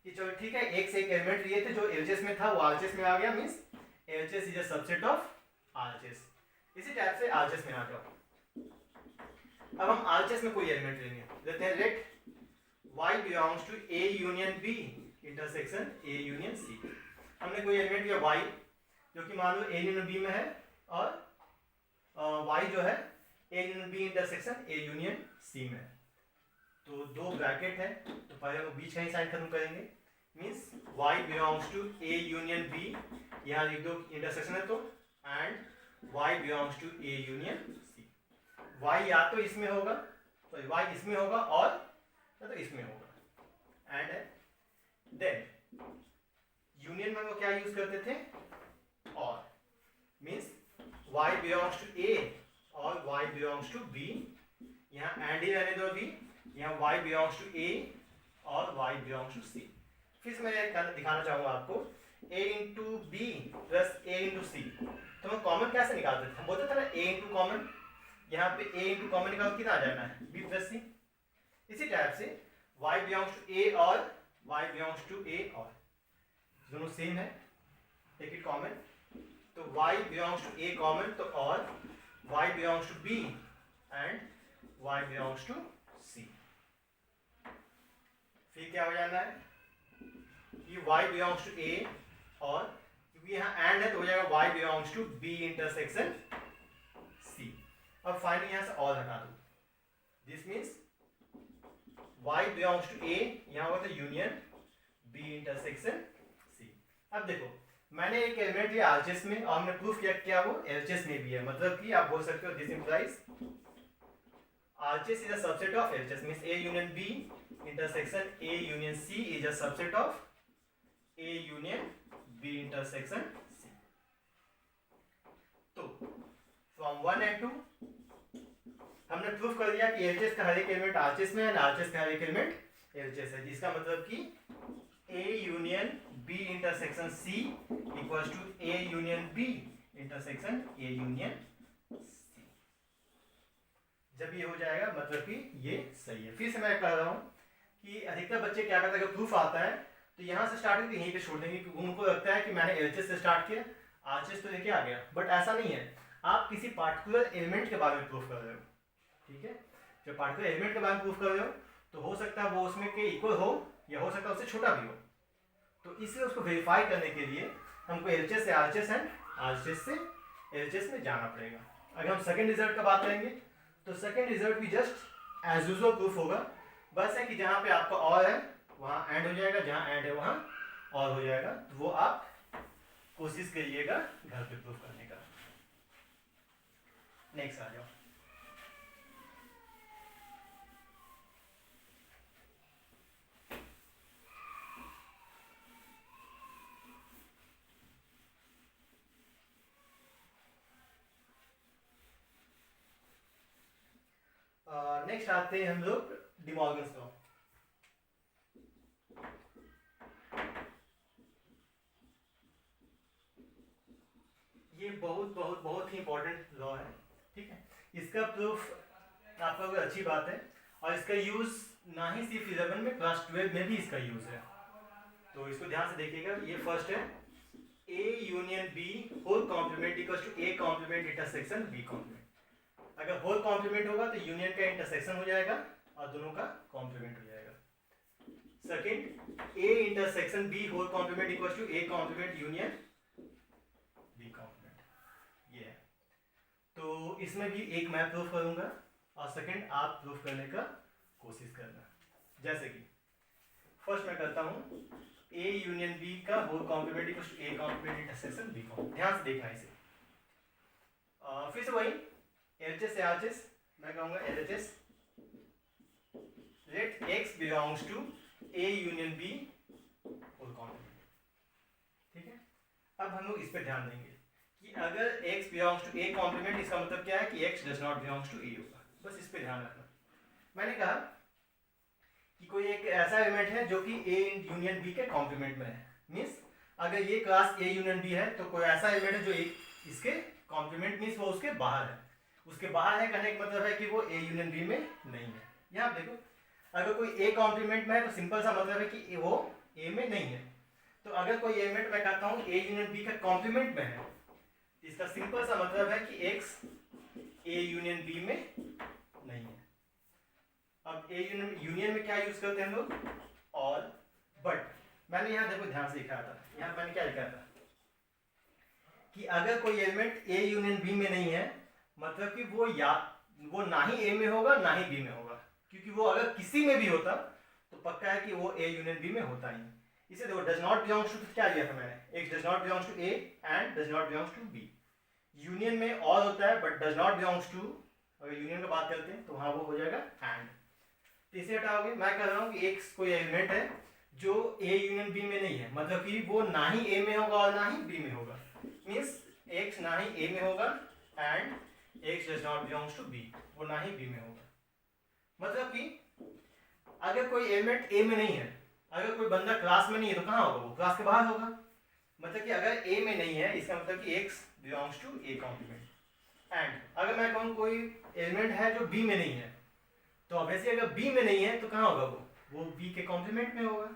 Speaker 1: कि चलो ठीक है, एक से एक एलिमेंट लिए थे जो एलएचएस में था वो आरएचएस में आ गया, means LHS is a subset of RHS. इसी टाइप से आरएचएस में आ जाओ। अब हम आरएचएस में कोई एलिमेंट लेंगे, लेते हैं let y belongs to a union b intersection a union c। हमने कोई एलिमेंट लिया y जो कि मान लो a यूनियन b में है, और y जो है a union b intersection a union c में है। तो दो ब्रैकेट है, तो पहले वो बीच का ही साइन खत्म करेंगे, means y belongs to a union b, यहाँ लिख दो इंटरसेक्शन है तो, and y belongs to a union c। y या तो इसमें होगा, तो y इसमें होगा और या तो इसमें होगा, एंड है। देन यूनियन में वो क्या यूज करते थे, और, means y belongs to a और y बिलोंग्स टू b, यहाँ एंड ही रहने दो अभी, यहाँ y बिलोंग्स टू a और y बिलोंग्स टू c। फिर मैं दिखाना चाहूंगा आपको a into B plus a into C. तो हम कॉमन कैसे निकालते थे, हम बोलते थे ना a इंटू कॉमन, यहाँ पे a इंटू कॉमन निकाल कितना आ जाना है, b प्लस सी। इसी टाइप से y बिलोंग्स टू a और y बिलोंग्स टू a, और दोनों सेम है, टेक इट कॉमन, तो y belongs to a common, तो और y belongs to b and y belongs to c। फिर क्या हो जाना है कि y बिलोंग्स टू a, और क्योंकि यहाँ एंड है तो हो जाएगा y belongs to b intersection c। अब फाइनली यहाँ से और हटा दो, this means y belongs to a, यहाँ होगा तो यूनियन b इंटरसेक्शन c। अब देखो मैंने एक एलिमेंट लिया आरएचएस में और हमने प्रूफ किया क्या वो एलएचएस में भी है, मतलब कि आप बोल सकते हो this implies RHS is a subset of LHS, means a union b intersection a union c is a subset of a union b intersection c। तो फ्रॉम 1 एंड 2 हमने प्रूफ कर दिया कि एलएचएस का हर एक एलिमेंट आरएचएस में है, RHS का हर एक एलिमेंट एलएचएस है, जिसका मतलब कि a union b intersection c equals to a union b intersection a union c। जब ये हो जाएगा मतलब कि ये सही है। फिर से मैं कह रहा हूँ कि अधिकतर बच्चे क्या करते हैं, अगर प्रूफ आता है तो यहाँ से स्टार्ट करके यहीं पे छोड़ देंगे, क्योंकि उनको लगता है कि मैंने एलएचएस से स्टार्ट किया, आरएचएस तो लेके आ गया, बट ऐसा नहीं है। आप किसी पार्टिकुलर एलिमेंट के बारे में प्रूफ कर रहे हो, ठीक है, जब पार्टिकुलर एलिमेंट के बारे में प्रूफ कर रहे हो तो हो सकता है वो उसमें के इक्वल हो या हो सकता है उससे छोटा भी हो, तो इसलिए उसको वेरीफाई करने के लिए हमको एलएचएस से आरएचएस एंड आरएचएस से एलएचएस में जाना पड़ेगा। अगर हम सेकंड रिजल्ट का बात करेंगे तो सेकंड रिजल्ट भी जस्ट एज यूजुअल प्रूफ होगा, बस है कि जहाँ पे आपका और है वहाँ एंड हो जाएगा, जहाँ एंड है वहाँ और हो जाएगा, तो वो आप कोशिश करिएगा घर पे प्रूफ करने का। नेक्स्ट आ जाओ। नेक्स्ट आते हैं हम लोग डी मॉर्गन्स लॉ। ये बहुत बहुत बहुत ही इंपॉर्टेंट लॉ है, ठीक है। इसका प्रूफ आपका कोई अच्छी बात है, और इसका यूज ना ही सिर्फ 11 में, क्लास 12 में भी इसका यूज है। तो इसको ध्यान से देखिएगा। ये फर्स्ट है A union B whole complement equals to A complement intersection B complement. अगर होल कॉम्प्लीमेंट होगा तो यूनियन का इंटरसेक्शन हो जाएगा और दोनों का कॉम्प्लीमेंट हो जाएगा। Second, A intersection B whole complement equals to A complement union B complement. ये है। तो इसमें भी एक मैं प्रूफ करूंगा और सेकंड आप प्रूफ करने का कोशिश करना। जैसे कि फर्स्ट मैं करता हूं A यूनियन B का whole complement equals to A complement intersection B complement. ध्यान से देखना इसे। फिर से वही LHS से RHS, मैं कहूंगा LHS let X belongs to A union B whole complement. ठीक है। अब हम लोग इस पे ध्यान देंगे कि अगर X belongs to A complement, इसका मतलब क्या है कि X does not belongs to A होगा। बस इस पे ध्यान रखना। मैंने कहा कि कोई एक ऐसा एलिमेंट है जो कि A यूनियन B के कॉम्प्लीमेंट में है। मींस अगर ये क्लास A यूनियन B है तो कोई ऐसा एलिमेंट है जो इसके कॉम्प्लीमेंट मींस वो उसके बाहर है। उसके बाहर है कहने का मतलब है कि वो A यूनियन B में नहीं है। यहाँ देखो, अगर कोई A कॉम्प्लीमेंट में है तो सिंपल सा मतलब है कि वो A में नहीं है। तो अगर कोई एलिमेंट मैं कहता हूँ A यूनियन B का कॉम्प्लीमेंट में है, इसका सिंपल सा मतलब है कि X A यूनियन B में नहीं है। अब A यूनियन में क्या यूज करते हैं हम लोग? और बट। मैंने यहाँ देखो ध्यान से लिखा था, यहाँ मैंने क्या लिखा था कि अगर कोई एलिमेंट A यूनियन B में नहीं है, मतलब कि वो ना ही A में होगा ना ही B में होगा। क्योंकि वो अगर किसी में भी होता तो पक्का है कि वो A यूनियन B में होता ही। इसे देखो, डज नॉट बिलोंग्स टू क्या लिया था मैंने? X does not belongs to A and does not belongs to B। Union में और होता है but does not belongs to, अगर यूनियन की बात करते हैं तो हाँ वो हो जाएगा एंड। इसे हटाओगे। मैं कह रहा हूँ कि X कोई एलिमेंट है जो A यूनियन B में नहीं है, मतलब कि वो ना ही A में होगा और ना ही B में होगा। मींस X ना ही A में होगा and X does not belongs to B, वो ना ही B में होगा। मतलब कि अगर कोई एलिमेंट A में नहीं है, अगर कोई बंदा क्लास में नहीं है तो कहाँ होगा? वो क्लास के बाहर होगा। मतलब कि अगर A में नहीं है इसका मतलब कि X belongs to A complement. And अगर मैं कहूँ कोई एलिमेंट है जो B में नहीं है, तो ऑब्वियसली अगर B में नहीं है तो कहाँ होगा? वो B के कॉम्प्लीमेंट में होगा।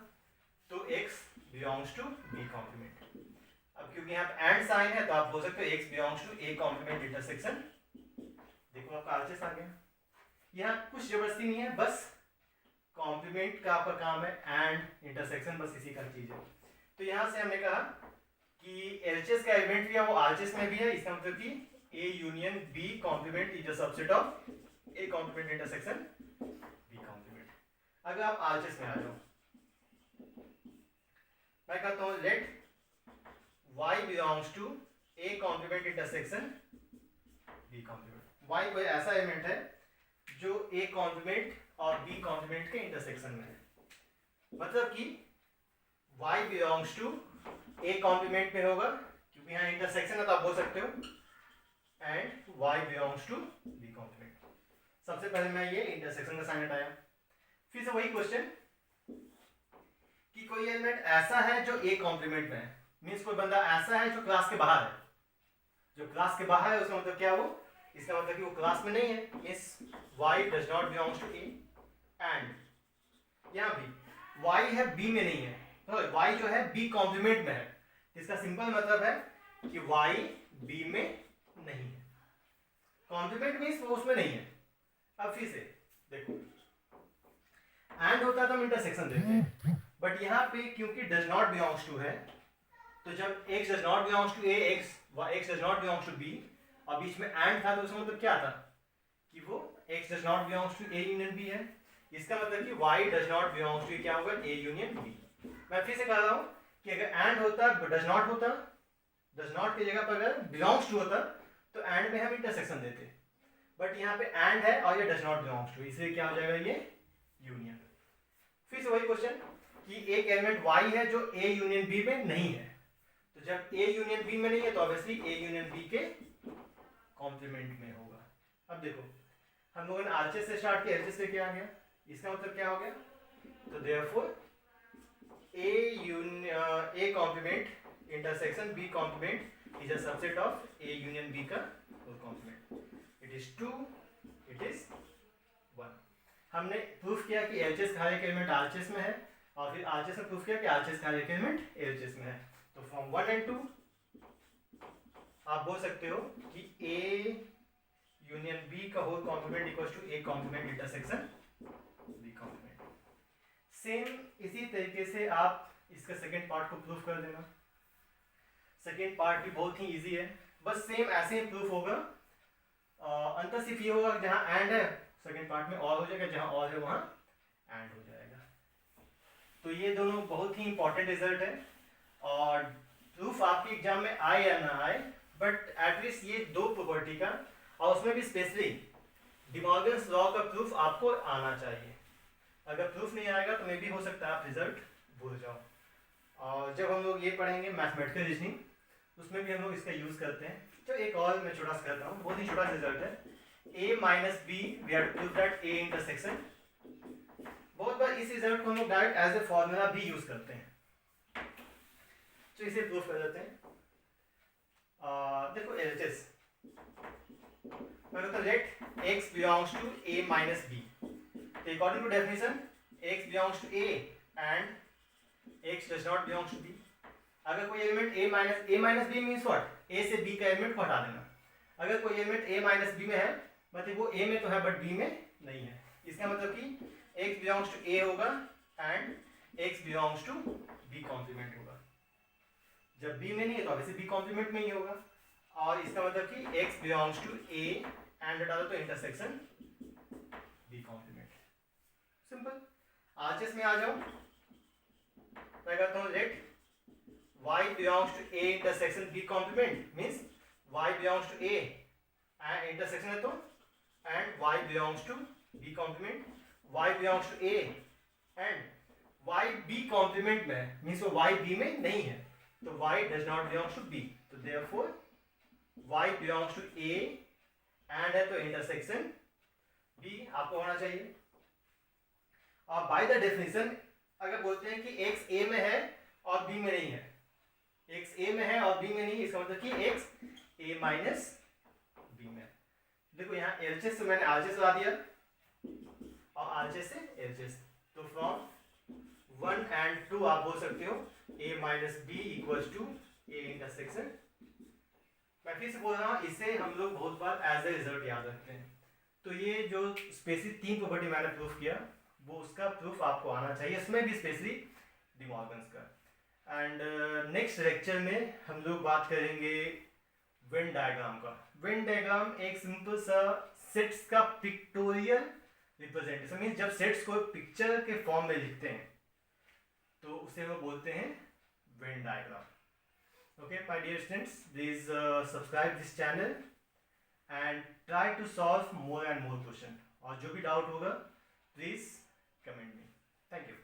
Speaker 1: तो X belongs to B complement. अब क्योंकि यहाँ पे एंड साइन है तो आप बोल सकते हो X belongs to A complement intersection. देखो आपका आर्चेस आ गया। यहाँ कुछ जबरदस्ती नहीं है, बस कॉम्प्लीमेंट का आपका काम है एंड इंटरसेक्शन, बस इसी का चीज है। तो यहाँ से हमने कहा कि LHS का एलिमेंट भी है वो RHS में भी है। इसका मतलब कि A union B complement is a subset of A complement intersection B complement. अगर आप RHS में आ जाओ, मैं कहता हूँ let Y belongs to A complement intersection B complement. Y कोई ऐसा एलिमेंट है जो A कॉम्प्लीमेंट और B कॉम्प्लीमेंट के इंटरसेक्शन में है। मतलब कि Y belongs to A complement में होगा, क्योंकि यहाँ इंटरसेक्शन है तो आप बोल सकते हो, and Y belongs to B complement. सबसे पहले मैं ये इंटरसेक्शन का साइन हटाया। फिर से वही क्वेश्चन कि कोई एलिमेंट ऐसा है जो A कॉम्प्लीमेंट में है, मींस कोई बंदा ऐसा है जो क्लास के बाहर है। जो क्लास के बाहर है उसका मतलब क्या? वो इसका मतलब कि वो क्लास में नहीं है। Means Y does not belongs to A। And यहाँ भी Y है B में नहीं है, तो Y जो है B कॉम्प्लीमेंट में है। इसका सिंपल मतलब है कि Y B में नहीं है। कॉम्प्लीमेंट मींस वो उसमें नहीं है। अब फिर से देखो, एंड होता तो हम इंटरसेक्शन देखते हैं, बट यहाँ पे क्योंकि डज नॉट बिलोंग्स टू है, तो जब X does not belongs to A, X does not belongs to B और बीच में एंड था, तो उसका मतलब क्या था कि वो X does not belongs to A union B है। इसका मतलब कि Y does not belongs to क्या होगा? A union B। मैं फिर से कह रहा हूँ कि अगर एंड होता डज नॉट होता डज नॉट की जगह पर अगर बिलोंग्स टू होता तो एंड में हम इंटरसेक्शन देते, बट यहाँ पे एंड है और ये डज नॉट बिलोंग्स टू, इसलिए क्या हो जाएगा ये यूनियन। फिर से वही क्वेश्चन कि एक एलिमेंट y है जो a यूनियन b में नहीं है, तो जब a यूनियन b में नहीं है तो ऑब्वियसली a यूनियन b के कॉम्प्लीमेंट में होगा। अब देखो हम लोगों ने आरएचएस से स्टार्ट किया, एलएचएस से क्या आ गया, इसका मतलब क्या हो गया, तो therefore a complement intersection b complement is a subset of a union b का whole complement, it is 2, it is 1। हमने प्रूफ किया कि एलएचएस का हर एक एलिमेंट आरएचएस में है, और फिर आरएचएस में प्रूफ किया कि आरएचएस का हर एक एलिमेंट एलएचएस में है। तो फ्रॉम 1 and 2 आप बोल सकते हो कि A यूनियन B का whole complement equals to A complement intersection B complement. Same इसी तरीके से आप इसका सेकेंड पार्ट को प्रूफ कर देना। सेकेंड पार्ट भी बहुत ही इजी है, बस सेम ऐसे ही प्रूफ होगा, अंतर सिर्फ ये होगा जहां एंड है सेकेंड पार्ट में और हो जाएगा, जहां और है वहां एंड हो जाएगा। तो ये दोनों बहुत ही इंपॉर्टेंट रिजल्ट है, और प्रूफ आपके एग्जाम में आए या ना आए, बट एटलीस्ट ये दो प्रॉपर्टी का, और उसमें भी स्पेशली डी मॉर्गन्स लॉ का प्रूफ आपको आना चाहिए। अगर प्रूफ नहीं आएगा तो मे भी हो सकता है आप रिजल्ट भूल जाओ। और जब हम लोग ये पढ़ेंगे मैथमेटिकल रीजनिंग, उसमें भी हम लोग इसका यूज करते हैं। तो एक और मैं छोटा सा करता हूँ, बहुत ही छोटा सा रिजल्ट है, a minus B we have to prove that a intersection. बहुत बार इस रिजल्ट को हम लोग डायरेक्ट एज ए फॉर्मूला भी यूज करते हैं, तो इसे प्रूफ कर देते हैं। देखो एलएचएस मैं let x belongs to a minus b, तो according to definition x belongs to a and x does not belongs to b। अगर कोई element a minus b means what, a से b का एलिमेंट को हटा देना। अगर कोई एलिमेंट a माइनस b में है, मतलब वो a में तो है बट b में नहीं है, इसका मतलब कि x बिलोंग्स टू a होगा and x belongs to b complement होगा। जब b में नहीं है तो ऑब्वियसली b कॉम्प्लीमेंट में ही होगा, और इसका मतलब कि x belongs to a and हटा दो तो intersection b complement. Simple. RHS में आ जाओ, मैं कहता हूँ let y belongs to a intersection b complement means y belongs to a and intersection है तो and y belongs to b complement, y belongs to a and y b complement में means वो y b में नहीं है, तो y does not belongs to b, तो therefore y belongs to a and है तो इंटरसेक्शन b आपको होना चाहिए। और बाय द डेफिनेशन अगर बोलते हैं कि x a में है और b में नहीं है, x a में है और b में नहीं, इसका मतलब कि x a माइनस b में। देखो यहाँ एलएचएस से मैंने आरएचएस ला दिया और आरएचएस से एलएचएस, तो फ्रॉम 1 and 2 आप बोल सकते हो a minus B equals to a intersection. मैं फिर से बोल रहा हूँ, इसे हम लोग बहुत बार एज ए रिजल्ट याद रखते हैं। तो ये जो स्पेसिफिक 3 प्रॉपर्टी मैंने प्रूफ किया वो उसका प्रूफ आपको आना चाहिए, इसमें भी स्पेशली डी मॉर्गन्स का। एंड नेक्स्ट लेक्चर में हम लोग बात करेंगे वेन डायग्राम का। वेन डायग्राम एक सिंपल सा सेट्स का पिक्टोरियल रिप्रेजेंटेशन, मीन्स जब सेट्स को पिक्चर के फॉर्म में लिखते हैं तो उसे वो बोलते हैं Venn diagram. Okay, my dear students, please subscribe this channel and try to solve more and more question, और जो भी डाउट होगा प्लीज कमेंट में। Thank you.